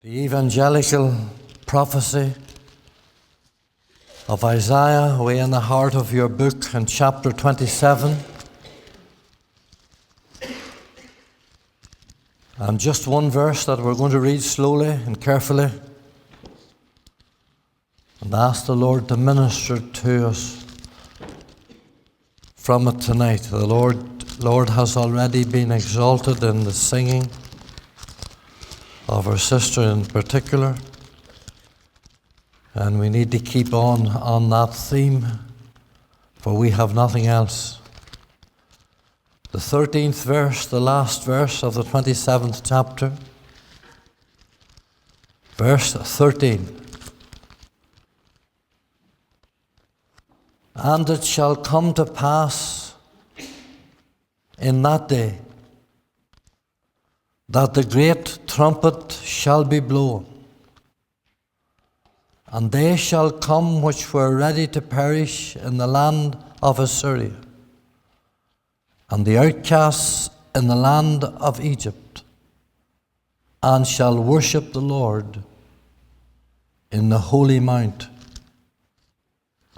The evangelical prophecy of Isaiah, way in the heart of your book in chapter 27. And just one verse that we're going to read slowly and carefully and ask the Lord to minister to us from it tonight. The Lord has already been exalted in the singing of our sister in particular, and we need to keep on that theme, for we have nothing else. The 13th verse, the last verse of the 27th chapter, verse 13. And it shall come to pass in that day that the great trumpet shall be blown, and they shall come which were ready to perish in the land of Assyria, and the outcasts in the land of Egypt, and shall worship the Lord in the holy mount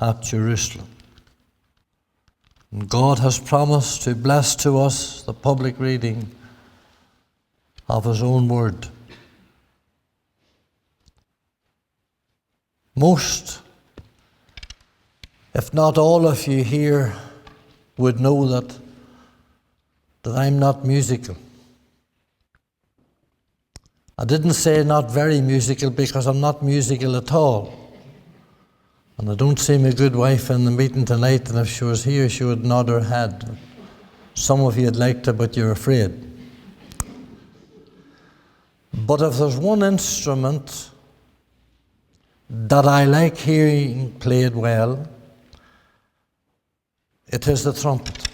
at Jerusalem. And God has promised to bless to us the public reading of His own word. Most, if not all of you here would know that I'm not musical. I didn't say not very musical because I'm not musical at all. And I don't see my good wife in the meeting tonight, and if she was here she would nod her head. Some of you would like to, but you're afraid. But if there's one instrument that I like hearing played well, it is the trumpet.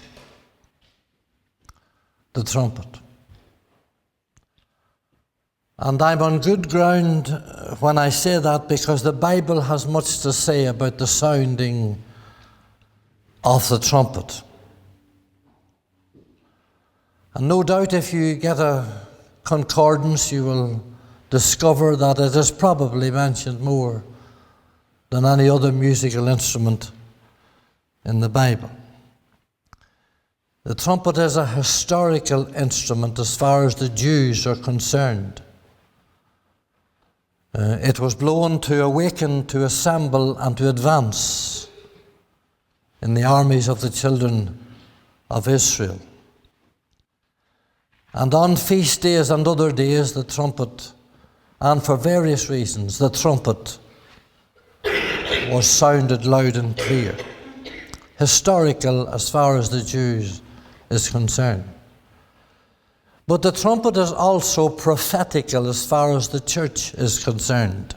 The trumpet. And I'm on good ground when I say that, because the Bible has much to say about the sounding of the trumpet. And no doubt if you get a concordance, you will discover that it is probably mentioned more than any other musical instrument in the Bible. The trumpet is a historical instrument as far as the Jews are concerned. It was blown to awaken, to assemble, and to advance in the armies of the children of Israel. And on feast days and other days, the trumpet, and for various reasons, the trumpet was sounded loud and clear. Historical as far as the Jews is concerned. But the trumpet is also prophetical as far as the church is concerned.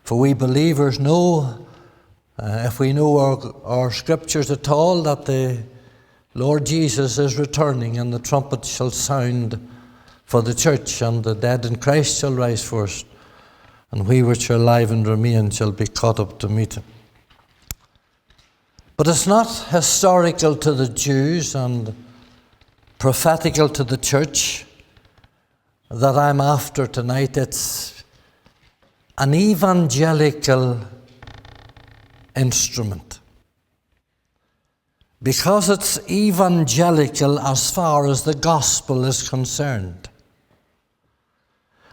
For we believers know, if we know our scriptures at all, that the Lord Jesus is returning, and the trumpet shall sound for the church, and the dead in Christ shall rise first, and we which are alive and remain shall be caught up to meet Him. But it's not historical to the Jews and prophetical to the church that I'm after tonight. It's an evangelical instrument. Because it's evangelical as far as the gospel is concerned.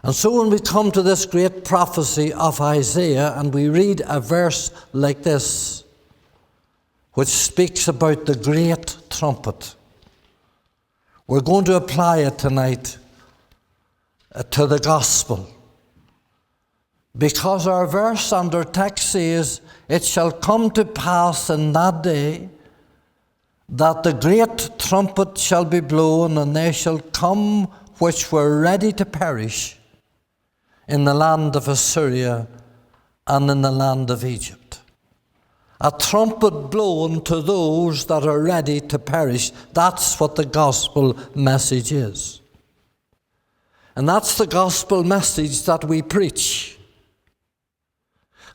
And so when we come to this great prophecy of Isaiah and we read a verse like this, which speaks about the great trumpet, we're going to apply it tonight to the gospel. Because our verse and our text says, it shall come to pass in that day that the great trumpet shall be blown, and they shall come which were ready to perish in the land of Assyria and in the land of Egypt. A trumpet blown to those that are ready to perish. That's what the gospel message is. And that's the gospel message that we preach.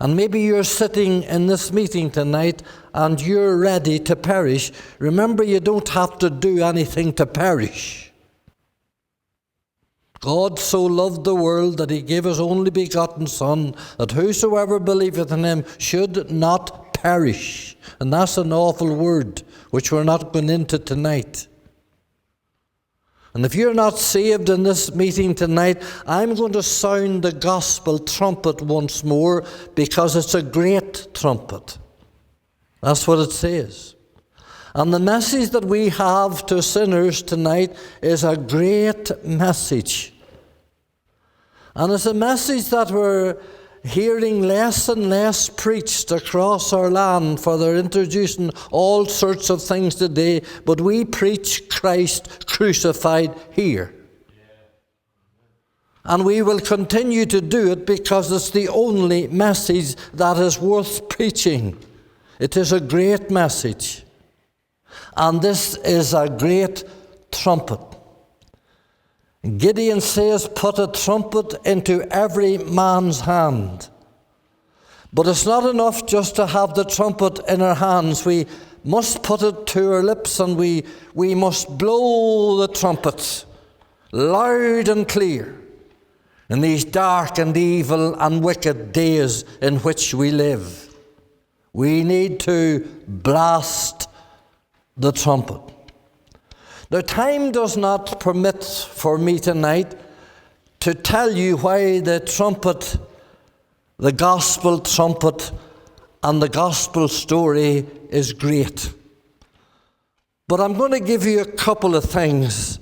And maybe you're sitting in this meeting tonight and you're ready to perish. Remember, you don't have to do anything to perish. God so loved the world that he gave his only begotten Son, that whosoever believeth in him should not perish. And that's an awful word, which we're not going into tonight. And if you're not saved in this meeting tonight, I'm going to sound the gospel trumpet once more, because it's a great trumpet. That's what it says. And the message that we have to sinners tonight is a great message. And it's a message that we're hearing less and less preached across our land, for they're introducing all sorts of things today, but we preach Christ crucified here. And we will continue to do it because it's the only message that is worth preaching. It is a great message. And this is a great trumpet. Gideon says, put a trumpet into every man's hand. But it's not enough just to have the trumpet in our hands. We must put it to our lips, and we must blow the trumpets loud and clear in these dark and evil and wicked days in which we live. We need to blast the trumpet. Now, time does not permit for me tonight to tell you why the trumpet, the gospel trumpet, and the gospel story is great. But I'm going to give you a couple of things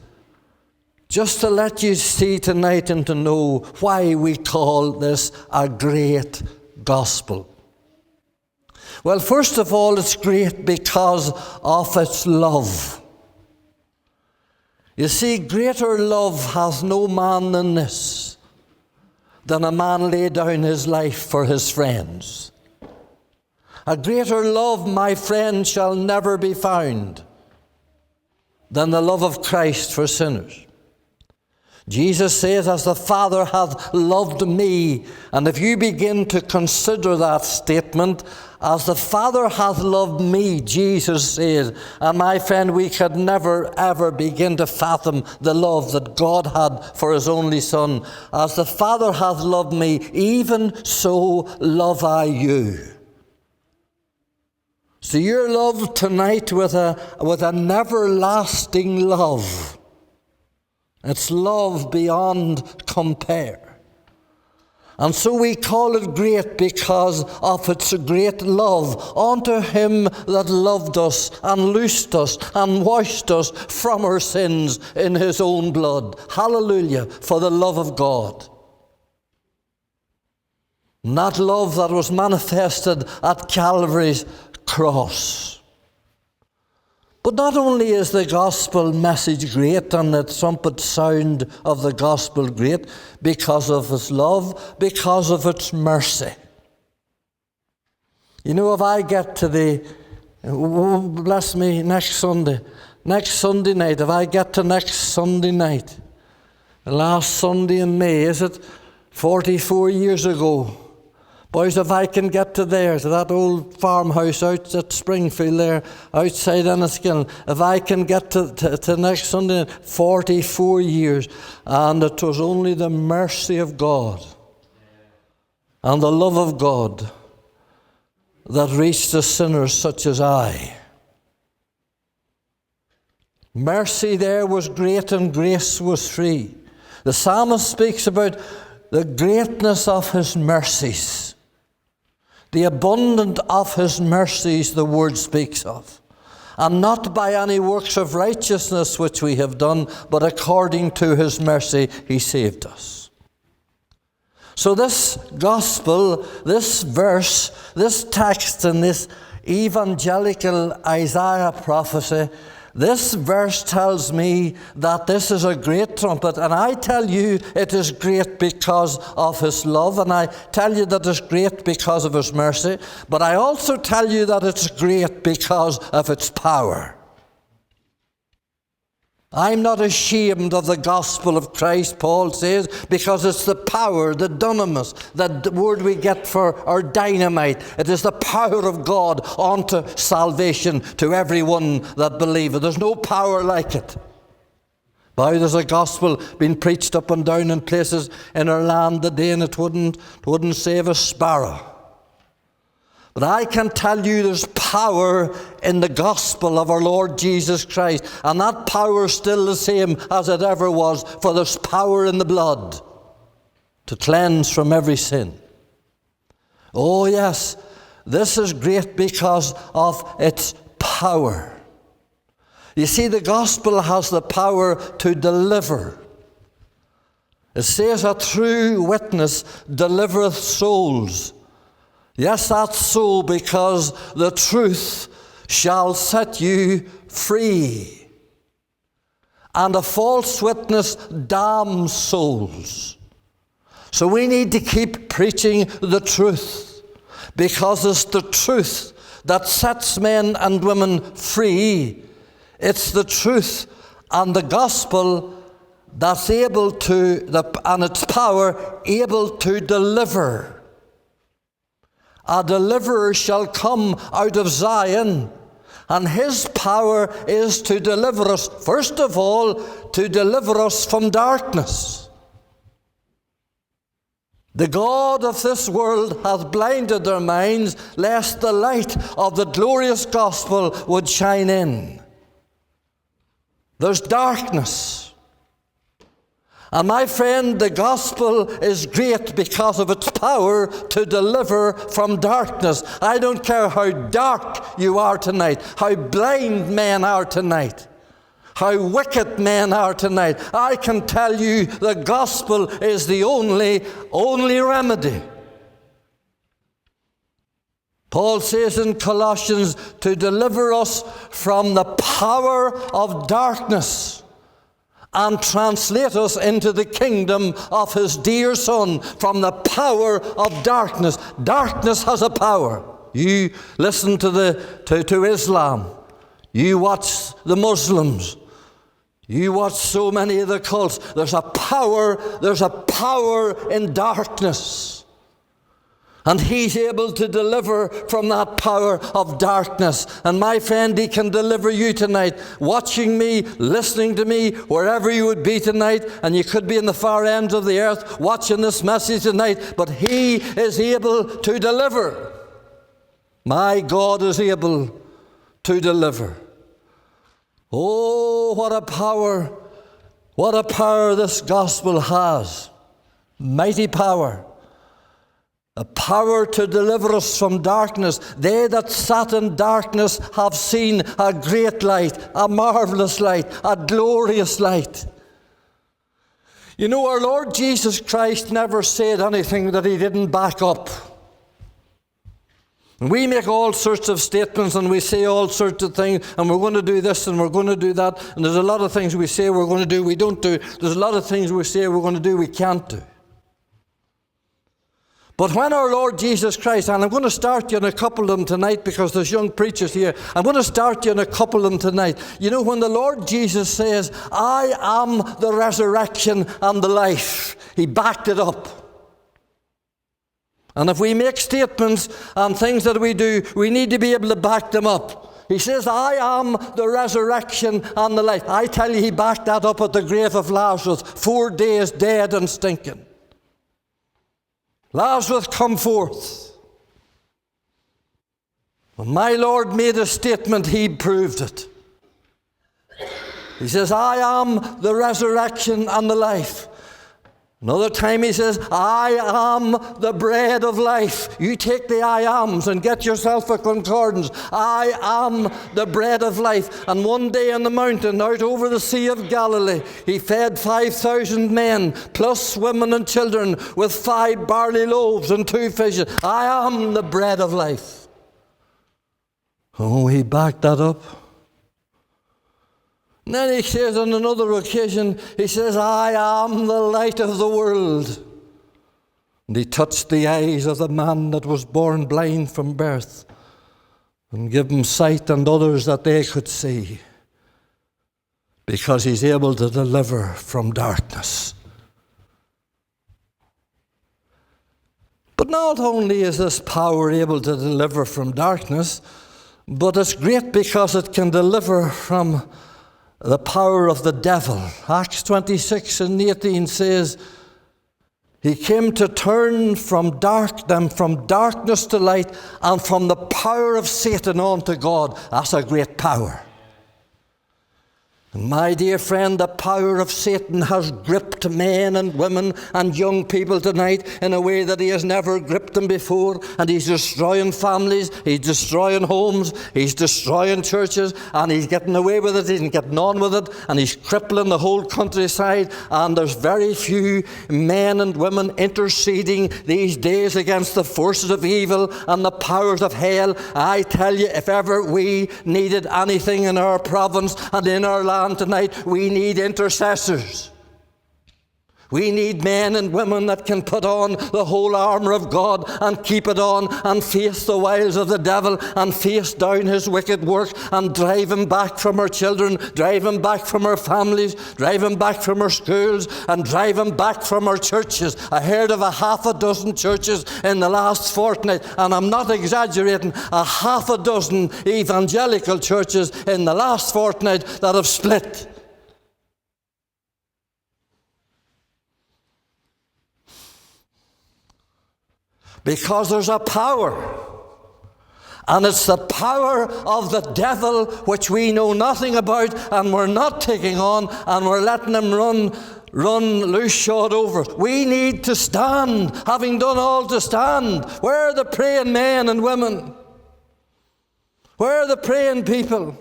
just to let you see tonight and to know why we call this a great gospel. Well, first of all, it's great because of its love. You see, greater love hath no man than this, than a man lay down his life for his friends. A greater love, my friend, shall never be found than the love of Christ for sinners. Jesus says, as the Father hath loved me. And if you begin to consider that statement, as the Father hath loved me, Jesus says, and my friend, we could never ever begin to fathom the love that God had for his only Son. As the Father hath loved me, even so love I you. So you're loved tonight with an everlasting love. It's love beyond compare. And so we call it great because of its great love unto him that loved us and loosed us and washed us from our sins in his own blood. Hallelujah, for the love of God. And that love that was manifested at Calvary's cross. But not only is the gospel message great and the trumpet sound of the gospel great because of its love, because of its mercy. You know, if I get to next Sunday night, if I get to next Sunday night, the last Sunday in May, is it 44 years ago? Boys, if I can get to there, to that old farmhouse out at Springfield there, outside Enniskillen, if I can get to next Sunday, 44 years, and it was only the mercy of God and the love of God that reached a sinner such as I. Mercy there was great and grace was free. The psalmist speaks about the greatness of his mercies. The abundance of his mercies, the word speaks of. And not by any works of righteousness which we have done, but according to his mercy he saved us. So this gospel, this verse, this text in this evangelical Isaiah prophecy, this verse tells me that this is a great trumpet, and I tell you it is great because of his love, and I tell you that it's great because of his mercy, but I also tell you that it's great because of its power. I'm not ashamed of the gospel of Christ, Paul says, because it's the power, the dunamis, the word we get for our dynamite. It is the power of God unto salvation to everyone that believeth. There's no power like it. Bow, there's a gospel being preached up and down in places in our land today, and it wouldn't save a sparrow. But I can tell you there's power in the gospel of our Lord Jesus Christ. And that power is still the same as it ever was. For there's power in the blood to cleanse from every sin. Oh yes, this is great because of its power. You see, the gospel has the power to deliver. It says, a true witness delivereth souls. Yes, that's so, because the truth shall set you free. And a false witness damns souls. So we need to keep preaching the truth, because it's the truth that sets men and women free. It's the truth and the gospel that's able to, and its power able to deliver. A deliverer shall come out of Zion, and his power is to deliver us, first of all, to deliver us from darkness. The God of this world hath blinded their minds, lest the light of the glorious gospel would shine in. There's darkness. And my friend, the gospel is great because of its power to deliver from darkness. I don't care how dark you are tonight, how blind men are tonight, how wicked men are tonight. I can tell you the gospel is the only remedy. Paul says in Colossians, to deliver us from the power of darkness and translate us into the kingdom of his dear Son, from the power of darkness. Darkness has a power. You listen to Islam. You watch the Muslims. You watch so many of the cults. There's a power in darkness. And he's able to deliver from that power of darkness. And my friend, he can deliver you tonight, watching me, listening to me, wherever you would be tonight. And you could be in the far ends of the earth watching this message tonight. But he is able to deliver. My God is able to deliver. Oh, what a power. What a power this gospel has. Mighty power. A power to deliver us from darkness. They that sat in darkness have seen a great light, a marvelous light, a glorious light. You know, our Lord Jesus Christ never said anything that he didn't back up. We make all sorts of statements and we say all sorts of things, and we're going to do this and we're going to do that, and there's a lot of things we say we're going to do, we don't do. There's a lot of things we say we're going to do, we can't do. But when our Lord Jesus Christ, and I'm going to start you in a couple of them tonight because there's young preachers here, I'm going to start you in a couple of them tonight. You know, when the Lord Jesus says, I am the resurrection and the life, he backed it up. And if we make statements and things that we do, we need to be able to back them up. He says, I am the resurrection and the life. I tell you, he backed that up at the grave of Lazarus, 4 days dead and stinking. Lazarus, come forth. When my Lord made a statement, he proved it. He says, I am the resurrection and the life. Another time he says, I am the bread of life. You take the I ams and get yourself a concordance. I am the bread of life. And one day on the mountain out over the Sea of Galilee, he fed 5,000 men, plus women and children, with 5 barley loaves and 2 fishes. I am the bread of life. Oh, he backed that up. And then he says on another occasion, he says, I am the light of the world. And he touched the eyes of the man that was born blind from birth and gave him sight and others that they could see, because he's able to deliver from darkness. But not only is this power able to deliver from darkness, but it's great because it can deliver from the power of the devil. Acts 26 and 18 says, he came to turn from darkness to light, and from the power of Satan on to God. That's a great power. My dear friend, the power of Satan has gripped men and women and young people tonight in a way that he has never gripped them before. And he's destroying families, he's destroying homes, he's destroying churches, and he's getting away with it, he's getting on with it, and he's crippling the whole countryside. And there's very few men and women interceding these days against the forces of evil and the powers of hell. I tell you, if ever we needed anything in our province and in our land tonight, we need intercessors. We need men and women that can put on the whole armour of God and keep it on and face the wiles of the devil and face down his wicked work and drive him back from our children, drive him back from our families, drive him back from our schools, and drive him back from our churches. I heard of a half a dozen churches in the last fortnight, and I'm not exaggerating, a half a dozen evangelical churches in the last fortnight that have split. Because there's a power, and it's the power of the devil which we know nothing about, and we're not taking on, and we're letting him run loose shod over. We need to stand, having done all to stand. Where are the praying men and women? Where are the praying people?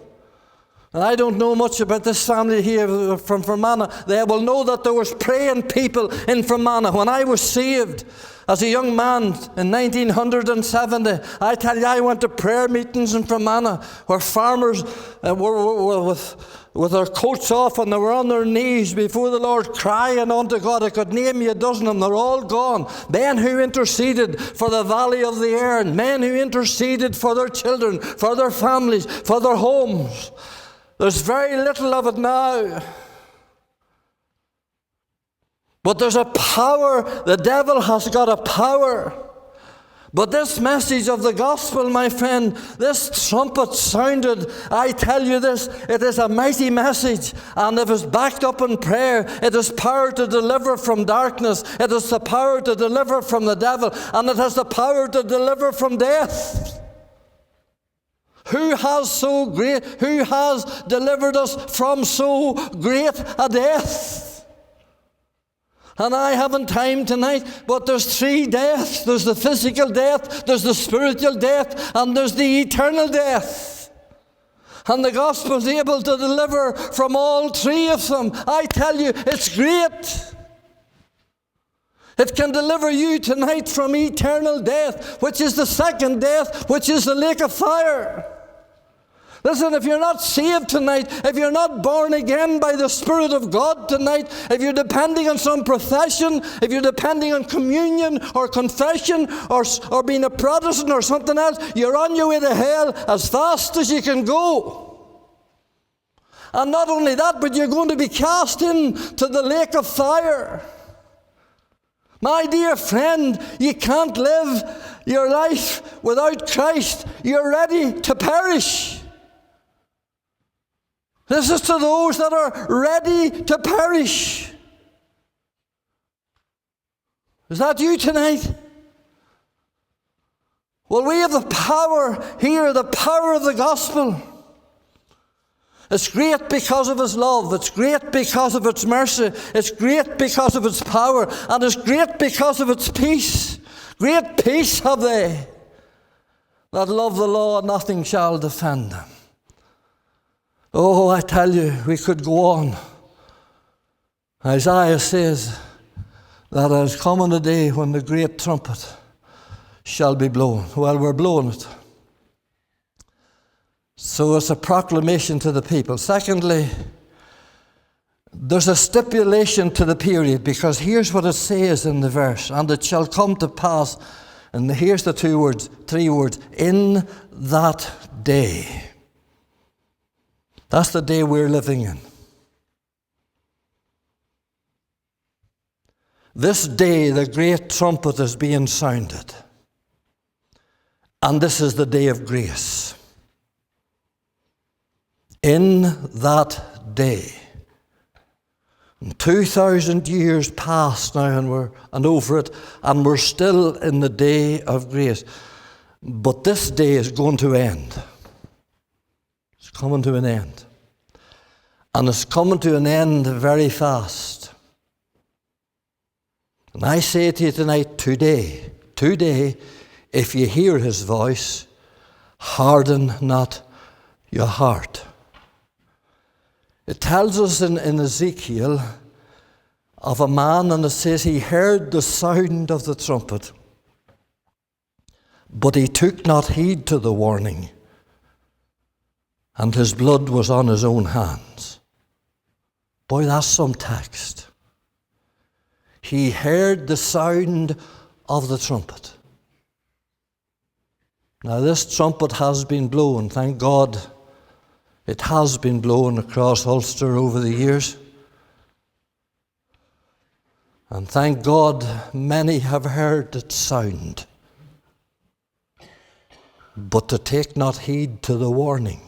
And I don't know much about this family here from Fermanagh. They will know that there was praying people in Fermanagh. When I was saved as a young man in 1970, I tell you, I went to prayer meetings in Fermanagh where farmers were with their coats off, and they were on their knees before the Lord crying unto God. I could name you a dozen of them. They're all gone. Men who interceded for the valley of the Erne. Men who interceded for their children, for their families, for their homes. There's very little of it now. But there's a power. The devil has got a power. But this message of the gospel, my friend, this trumpet sounded, I tell you this, it is a mighty message. And if it's backed up in prayer, it has power to deliver from darkness. It has the power to deliver from the devil. And it has the power to deliver from death. Who has delivered us from so great a death? And I haven't time tonight, but there's three deaths. There's the physical death, there's the spiritual death, and there's the eternal death. And the gospel is able to deliver from all three of them. I tell you, it's great. It can deliver you tonight from eternal death, which is the second death, which is the lake of fire. Listen, if you're not saved tonight, if you're not born again by the Spirit of God tonight, if you're depending on some profession, if you're depending on communion or confession or being a Protestant or something else, you're on your way to hell as fast as you can go. And not only that, but you're going to be cast into the lake of fire. My dear friend, you can't live your life without Christ. You're ready to perish. This is to those that are ready to perish. Is that you tonight? Well, we have the power here, the power of the gospel. It's great because of His love. It's great because of its mercy. It's great because of its power. And it's great because of its peace. Great peace have they that love the law, and nothing shall defend them. Oh, I tell you, we could go on. Isaiah says that there is coming a day when the great trumpet shall be blown. Well, we're blowing it. So it's a proclamation to the people. Secondly, there's a stipulation to the period, because here's what it says in the verse. And it shall come to pass, and here's the three words, in that day. That's the day we're living in. This day, the great trumpet is being sounded. And this is the day of grace. In that that day. And 2,000 years passed now and over it, and we're still in the day of grace. But this day is going to end. It's coming to an end. And it's coming to an end very fast. And I say to you tonight, today, if you hear his voice, harden not your heart. It tells us in Ezekiel of a man, and it says he heard the sound of the trumpet, but he took not heed to the warning, and his blood was on his own hands. Boy, that's some text. He heard the sound of the trumpet. Now this trumpet has been blown, thank God. It has been blown across Ulster over the years. And thank God many have heard its sound. But to take not heed to the warning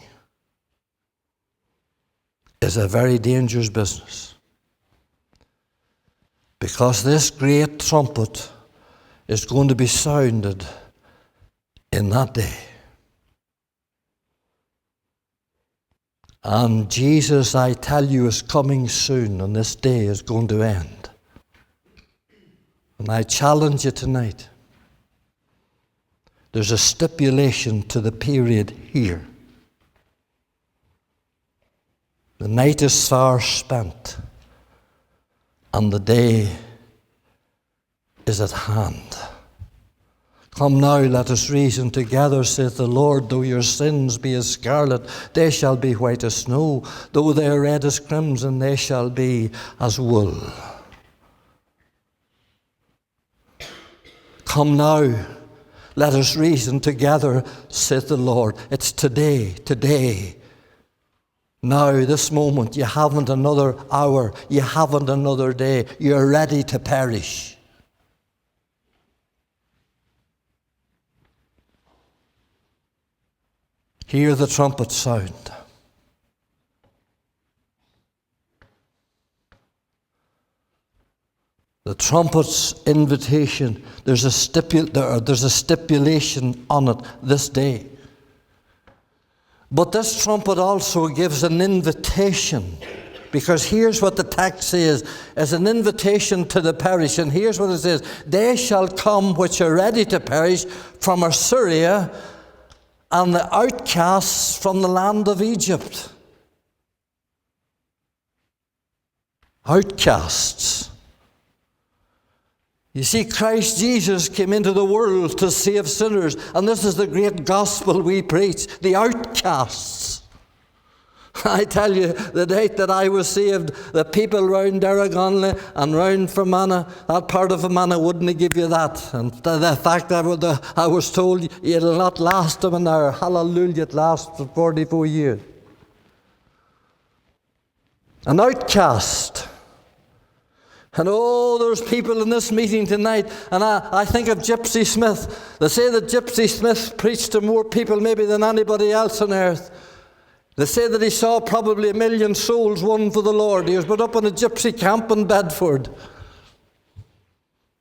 is a very dangerous business. Because this great trumpet is going to be sounded in that day. And Jesus, I tell you, is coming soon, and this day is going to end. And I challenge you tonight. There's a stipulation to the period here. The night is far spent, and the day is at hand. Come now, let us reason together, saith the Lord. Though your sins be as scarlet, they shall be white as snow. Though they are red as crimson, they shall be as wool. Come now, let us reason together, saith the Lord. It's today. Now, this moment, you haven't another hour, you haven't another day. You're ready to perish. Hear the trumpet sound. The trumpet's invitation, there's a stipulation on it this day. But this trumpet also gives an invitation, because here's what the text says, as an invitation to the perish. And here's what it says: they shall come which are ready to perish from Assyria, and the outcasts from the land of Egypt. Outcasts. You see, Christ Jesus came into the world to save sinners, and this is the great gospel we preach, the outcasts. I tell you, the date that I was saved, the people round Derragonley and round Fermanagh, that part of Fermanagh wouldn't give you that. And the fact that I was told it'll not last them an hour. Hallelujah, it lasts for 44 years. An outcast. And there's people in this meeting tonight, and I think of Gypsy Smith. They say that Gypsy Smith preached to more people maybe than anybody else on earth. They say that he saw probably 1 million souls won for the Lord. He was brought up in a gypsy camp in Bedford.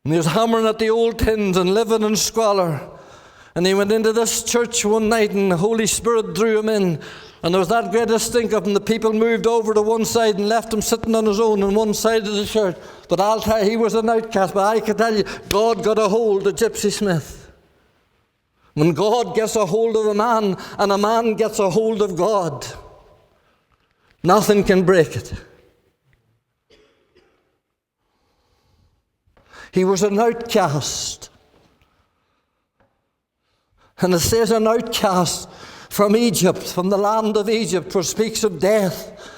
And he was hammering at the old tins and living in squalor. And he went into this church one night, and the Holy Spirit drew him in. And there was that great stink of him. The people moved over to one side and left him sitting on his own on one side of the church. But I'll tell you, he was an outcast. But I can tell you, God got a hold of Gypsy Smith. When God gets a hold of a man, and a man gets a hold of God, nothing can break it. He was an outcast. And it says an outcast from Egypt, from the land of Egypt, which speaks of death,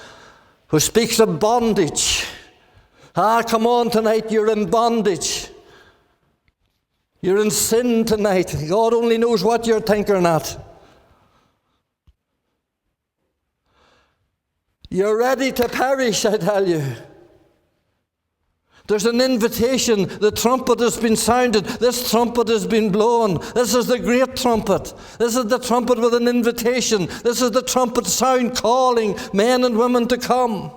which speaks of bondage. Come on tonight, you're in bondage. You're in sin tonight. God only knows what you're thinking at. You're ready to perish, I tell you. There's an invitation. The trumpet has been sounded. This trumpet has been blown. This is the great trumpet. This is the trumpet with an invitation. This is the trumpet sound calling men and women to come.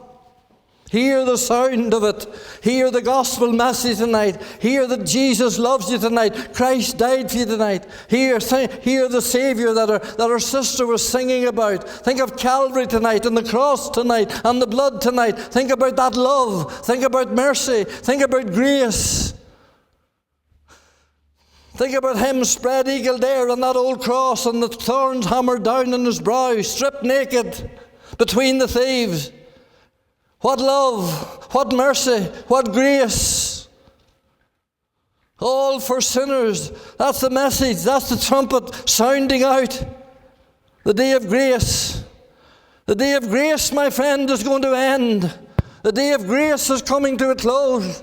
Hear the sound of it. Hear the gospel message tonight. Hear that Jesus loves you tonight. Christ died for you tonight. Hear the Savior that our sister was singing about. Think of Calvary tonight and the cross tonight and the blood tonight. Think about that love. Think about mercy. Think about grace. Think about him spread eagle there on that old cross and the thorns hammered down on his brow, stripped naked between the thieves. What love, what mercy, what grace. All for sinners. That's the message. That's the trumpet sounding out. The day of grace. The day of grace, my friend, is going to end. The day of grace is coming to a close.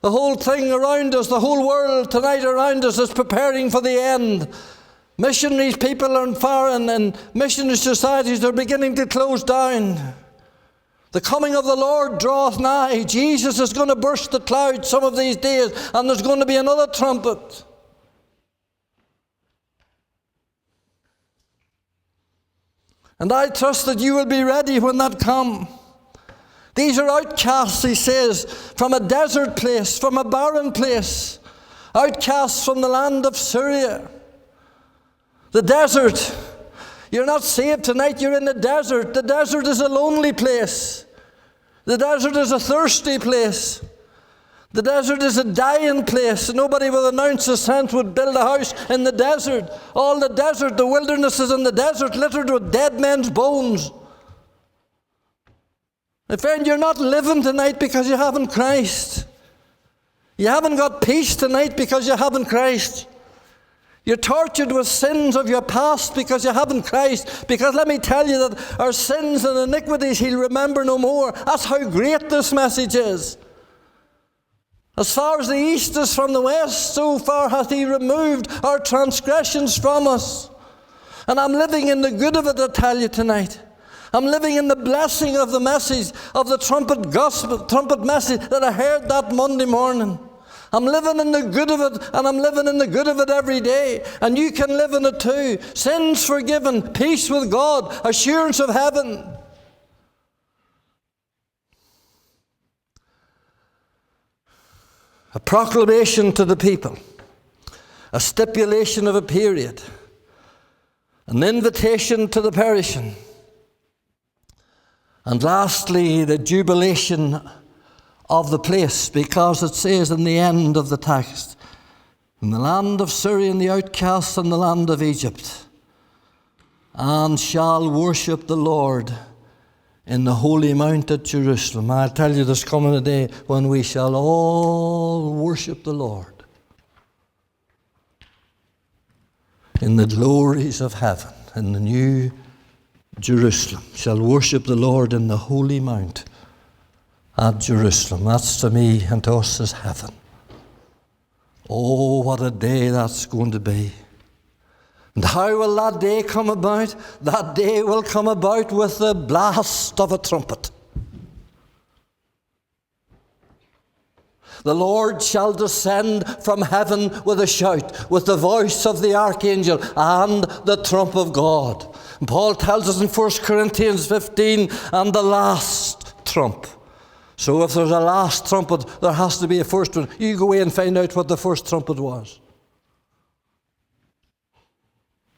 The whole thing around us, the whole world tonight around us is preparing for the end. Missionaries, people are far, and missionary societies are beginning to close down. The coming of the Lord draweth nigh. Jesus is going to burst the clouds some of these days, and there's going to be another trumpet. And I trust that you will be ready when that comes. These are outcasts, he says, from a desert place, from a barren place. Outcasts from the land of Syria. The desert. You're not saved tonight, you're in the desert. The desert is a lonely place. The desert is a thirsty place. The desert is a dying place. Nobody with an ounce of sense would build a house in the desert. All the desert, the wilderness is in the desert, littered with dead men's bones. My friend, you're not living tonight because you haven't Christ. You haven't got peace tonight because you haven't Christ. You're tortured with sins of your past because you haven't Christ. Because let me tell you that our sins and iniquities he'll remember no more. That's how great this message is. As far as the east is from the west, so far hath he removed our transgressions from us. And I'm living in the good of it, I tell you tonight. I'm living in the blessing of the message, of the trumpet gospel, trumpet message that I heard that Monday morning. I'm living in the good of it, and I'm living in the good of it every day. And you can live in it too. Sins forgiven, peace with God, assurance of heaven. A proclamation to the people. A stipulation of a period. An invitation to the perishing. And lastly, the jubilation of the place, because it says in the end of the text, in the land of Syria and the outcasts and the land of Egypt, and shall worship the Lord in the holy mount at Jerusalem. I tell you, there's coming a day when we shall all worship the Lord in the glories of heaven, in the new Jerusalem. Shall worship the Lord in the holy mount at Jerusalem. That's to me and to us as heaven. Oh, what a day that's going to be. And how will that day come about? That day will come about with the blast of a trumpet. The Lord shall descend from heaven with a shout, with the voice of the archangel and the trump of God. And Paul tells us in 1 Corinthians 15, and the last trump. So if there's a last trumpet, there has to be a first one. You go away and find out what the first trumpet was.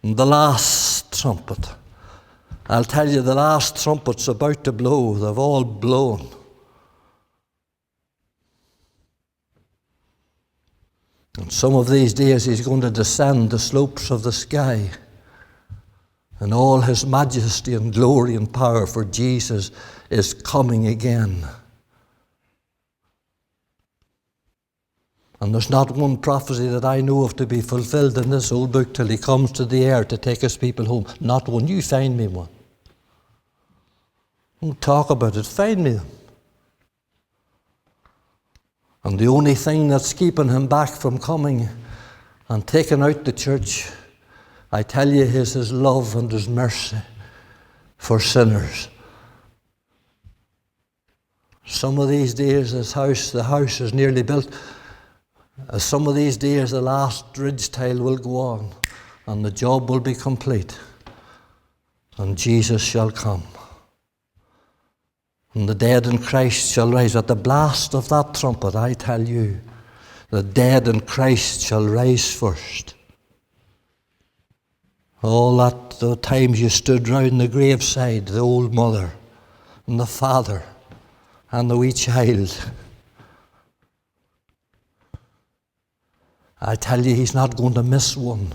And the last trumpet. I'll tell you, the last trumpet's about to blow. They've all blown. And some of these days he's going to descend the slopes of the sky in all his majesty and glory and power, for Jesus is coming again. And there's not one prophecy that I know of to be fulfilled in this old book till he comes to the air to take his people home. Not one. You find me one. Don't talk about it. Find me them. And the only thing that's keeping him back from coming and taking out the church, I tell you, is his love and his mercy for sinners. Some of these days the house is nearly built. Some of these days the last ridge tile will go on and the job will be complete. And Jesus shall come. And the dead in Christ shall rise. At the blast of that trumpet, I tell you, the dead in Christ shall rise first. All that the times you stood round the graveside, the old mother and the father and the wee child. I tell you, he's not going to miss one.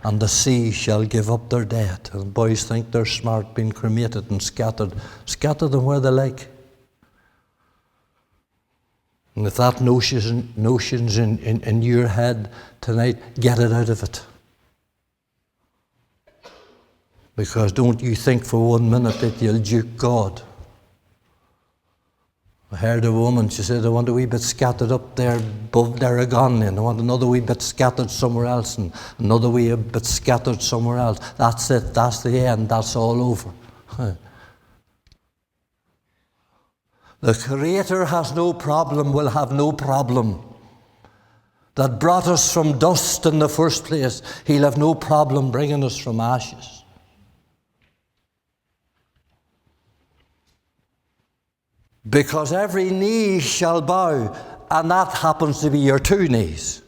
And the sea shall give up their dead. And boys think they're smart, being cremated and scattered. Scatter them where they like. And if that notion's in your head tonight, get it out of it. Because don't you think for 1 minute that you'll duke God. I heard a woman, she said, I want a wee bit scattered up there above Derrigan, and I want another wee bit scattered somewhere else, and another wee bit scattered somewhere else. That's it, that's the end, that's all over. The Creator has no problem, will have no problem. That brought us from dust in the first place, he'll have no problem bringing us from ashes. Because every knee shall bow, and that happens to be your two knees.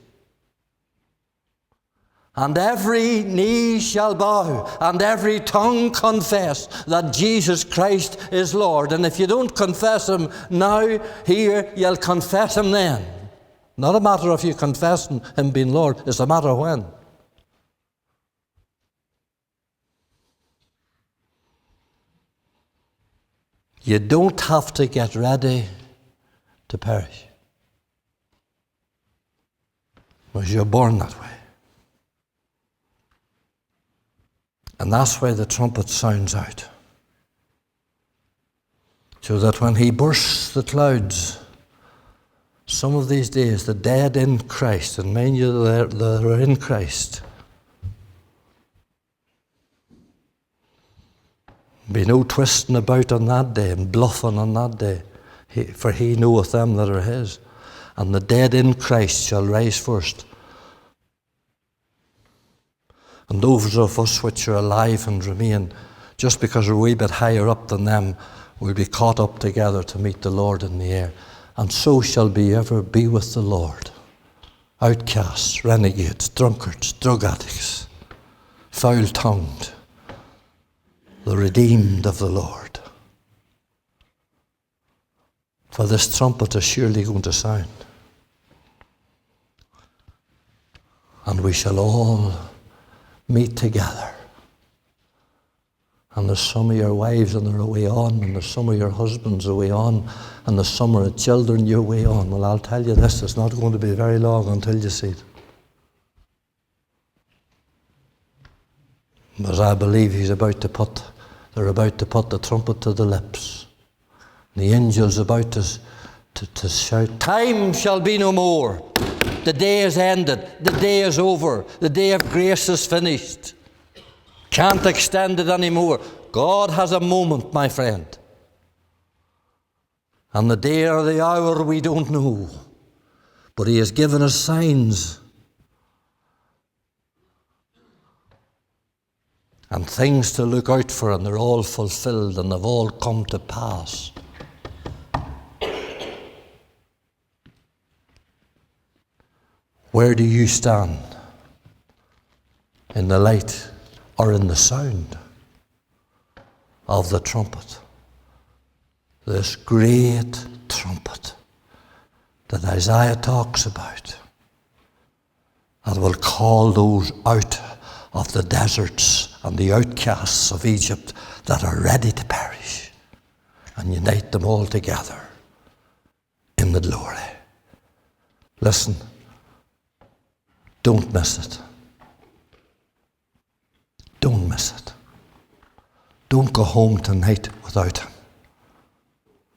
And every knee shall bow, and every tongue confess that Jesus Christ is Lord. And if you don't confess him now, here, you'll confess him then. Not a matter of you confessing him being Lord, it's a matter of when. You don't have to get ready to perish. Because you're born that way. And that's why the trumpet sounds out. So that when he bursts the clouds, some of these days, the dead in Christ, and many of you that are in Christ, be no twisting about on that day and bluffing on that day, for he knoweth them that are his. And the dead in Christ shall rise first. And those of us which are alive and remain, just because we're a wee bit higher up than them, will be caught up together to meet the Lord in the air. And so shall we ever be with the Lord. Outcasts, renegades, drunkards, drug addicts, foul-tongued, the redeemed of the Lord. For this trumpet is surely going to sound. And we shall all meet together. And there's some of your wives and they're away on, and there's some of your husbands away on, and there's some of the children you're away on. Well, I'll tell you this, it's not going to be very long until you see it. But I believe they're about to put the trumpet to the lips. The angel's about to shout, time shall be no more. The day is ended. The day is over. The day of grace is finished. Can't extend it anymore. God has a moment, my friend. And the day or the hour we don't know. But he has given us signs. And things to look out for, and they're all fulfilled, and they've all come to pass. Where do you stand? In the light or in the sound of the trumpet? This great trumpet that Isaiah talks about, that will call those out of the deserts and the outcasts of Egypt that are ready to perish, and unite them all together in the glory. Listen, don't miss it. Don't miss it. Don't go home tonight without him.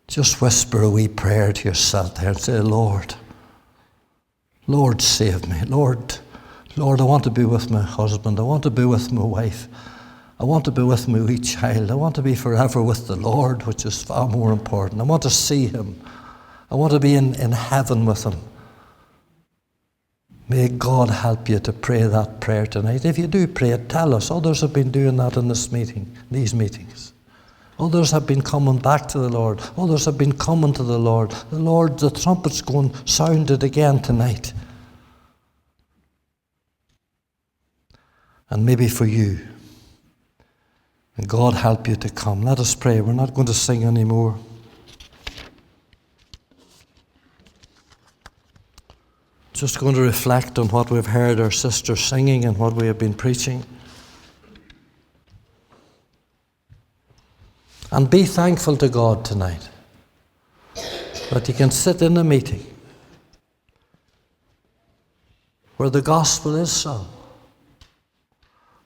Just whisper a wee prayer to yourself there and say, Lord, save me. Lord, I want to be with my husband. I want to be with my wife. I want to be with my wee child. I want to be forever with the Lord, which is far more important. I want to see him. I want to be in heaven with him. May God help you to pray that prayer tonight. If you do pray it, tell us. Others have been doing that in these meetings. Others have been coming back to the Lord. Others have been coming to the Lord. The trumpet's going sounded again tonight. And maybe for you. And God help you to come. Let us pray. We're not going to sing anymore. Just going to reflect on what we've heard our sister singing and what we have been preaching. And be thankful to God tonight that you can sit in a meeting where the gospel is sung,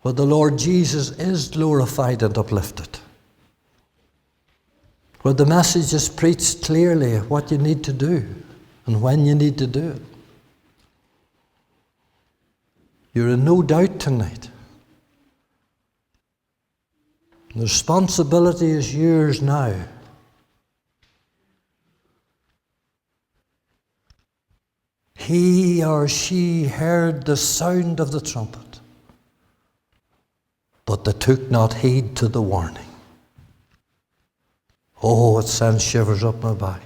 where the Lord Jesus is glorified and uplifted, where the message is preached clearly of what you need to do and when you need to do it. You're in no doubt tonight. The responsibility is yours now. He or she heard the sound of the trumpet, but they took not heed to the warning. Oh, it sends shivers up my back.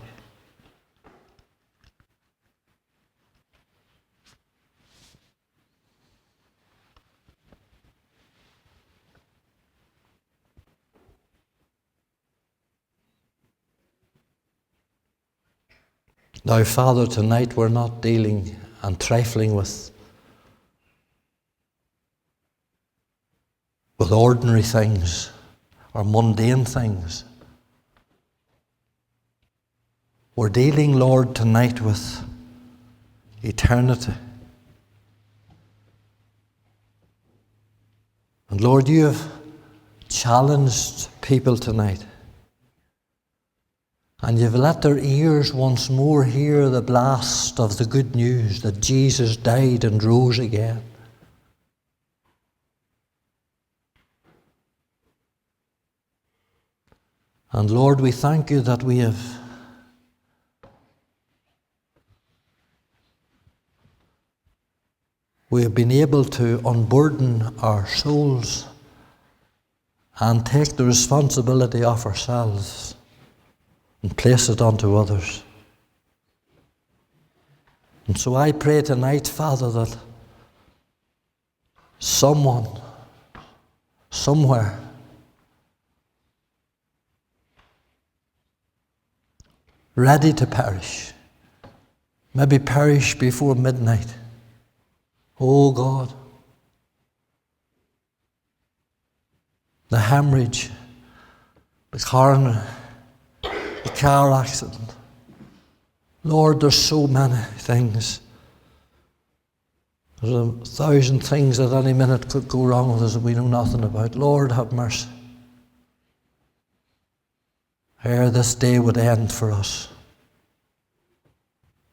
Now, Father, tonight we're not dealing and trifling with ordinary things or mundane things. We're dealing, Lord, tonight with eternity. And Lord, you have challenged people tonight. And you've let their ears once more hear the blast of the good news that Jesus died and rose again. And Lord, we thank you that we have been able to unburden our souls and take the responsibility off ourselves and place it onto others. And so I pray tonight, Father, that someone, somewhere, ready to perish, maybe perish before midnight. Oh God, the hemorrhage, the coroner, the car accident. Lord, there's so many things. There's 1,000 things at any minute could go wrong with us that we know nothing about. Lord, have mercy. Ere this day would end for us,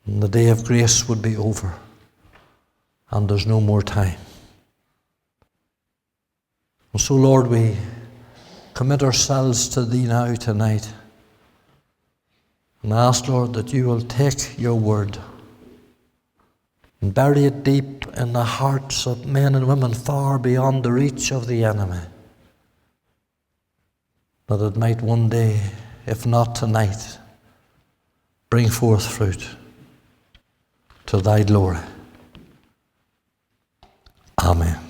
and the day of grace would be over, and there's no more time. And so, Lord, we commit ourselves to Thee now tonight, and ask, Lord, that You will take Your word and bury it deep in the hearts of men and women far beyond the reach of the enemy, that it might one day, if not tonight, bring forth fruit to Thy glory. Amen.